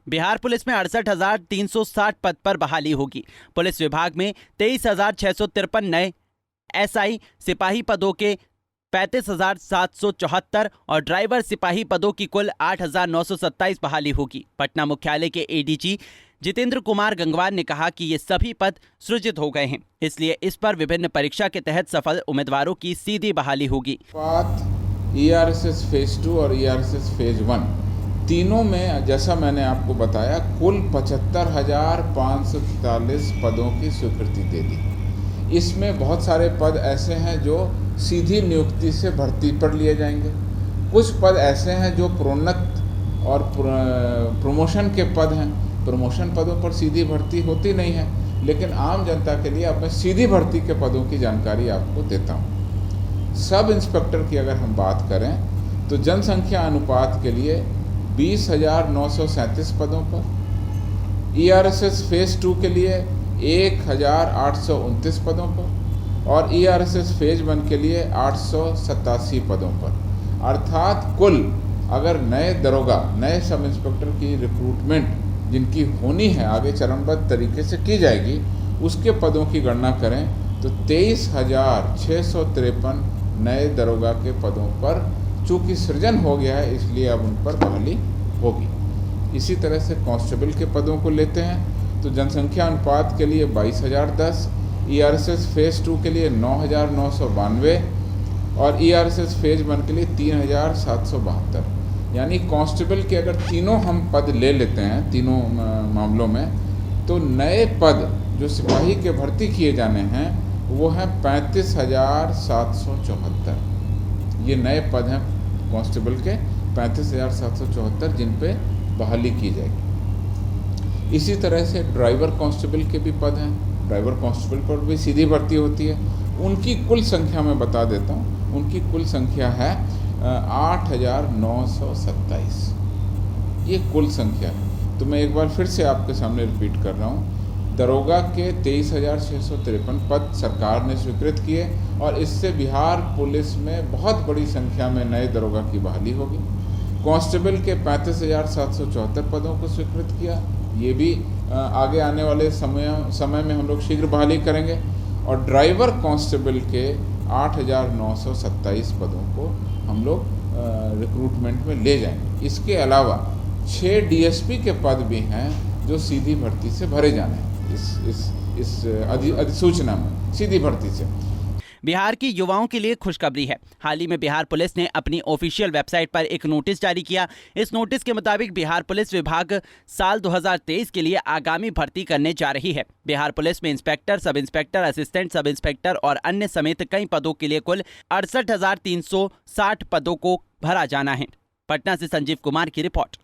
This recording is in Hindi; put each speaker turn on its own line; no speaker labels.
बिहार पुलिस में 68,360 पद पर बहाली होगी। पुलिस विभाग में 23,653 नए एसआई सिपाही पदों के 35,774 और ड्राइवर सिपाही पदों की कुल 8,927 बहाली होगी। पटना मुख्यालय के एडीजी जितेंद्र कुमार गंगवार ने कहा कि ये सभी पद सृजित हो गए हैं, इसलिए इस पर विभिन्न परीक्षा के तहत सफल उम्मीदवारों की सीधी बहाली होगी।
ईआरएसएस फेज 2 और ईआरएसएस फेज 1 तीनों में जैसा मैंने आपको बताया कुल 75,543 पदों की स्वीकृति दे दी। इसमें बहुत सारे पद ऐसे हैं जो सीधी नियुक्ति से भर्ती पर लिए जाएंगे, कुछ पद ऐसे हैं जो प्रोन्नत और प्रमोशन के पद हैं। प्रमोशन पदों पर सीधी भर्ती होती नहीं है, लेकिन आम जनता के लिए अब मैं सीधी भर्ती के पदों की जानकारी आपको देता हूँ। सब इंस्पेक्टर की अगर हम बात करें तो जनसंख्या अनुपात के लिए 20,937 पदों पर, ईआरएसएस फेज 2 के लिए 1,829 पदों पर और ईआरएसएस फेज 1 के लिए 887 पदों पर। अर्थात कुल अगर नए दरोगा, नए सब इंस्पेक्टर की रिक्रूटमेंट जिनकी होनी है, आगे चरणबद्ध तरीके से की जाएगी, उसके पदों की गणना करें तो 23,653 नए दरोगा के पदों पर चूँकि सृजन हो गया है, इसलिए अब उन पर बहाली होगी। इसी तरह से कांस्टेबल के पदों को लेते हैं तो जनसंख्या अनुपात के लिए 22,010, ईआरएसएस फेज 2 के लिए 9,992 और ईआरएसएस फेज 1 के लिए 3,772। यानी कांस्टेबल के अगर तीनों हम पद ले लेते हैं, तीनों मामलों में, तो नए पद जो सिपाही के भर्ती किए जाने हैं वो हैं 35,774। ये नए पद हैं कांस्टेबल के 35,774 जिन पे बहाली की जाएगी। इसी तरह से ड्राइवर कांस्टेबल के भी पद हैं। ड्राइवर कांस्टेबल पर भी सीधी भर्ती होती है। उनकी कुल संख्या मैं बता देता हूँ, उनकी कुल संख्या है 8,927। ये कुल संख्या है। तो मैं एक बार फिर से आपके सामने रिपीट कर रहा हूँ। दरोगा के 23,653 पद सरकार ने स्वीकृत किए और इससे बिहार पुलिस में बहुत बड़ी संख्या में नए दरोगा की बहाली होगी। कांस्टेबल के 35,774 पदों को स्वीकृत किया, ये भी आगे आने वाले समय में हम लोग शीघ्र बहाली करेंगे। और ड्राइवर कांस्टेबल के 8,927 पदों को हम लोग रिक्रूटमेंट में ले जाएंगे। इसके अलावा 6 डीएसपी के पद भी हैं जो सीधी भर्ती से भरे जाने हैं इस अधिसूचना में, सीधी भर्ती से।
बिहार की युवाओं के लिए खुशखबरी है। हाल ही में बिहार पुलिस ने अपनी ऑफिशियल वेबसाइट पर एक नोटिस जारी किया। इस नोटिस के मुताबिक बिहार पुलिस विभाग साल 2023 के लिए आगामी भर्ती करने जा रही है। बिहार पुलिस में inspector, sub inspector, assistant sub inspector और अन्य समेत कई पदों के लिए कुल 68,360 पदों को भरा जाना है। पटना से संजीव कुमार की रिपोर्ट।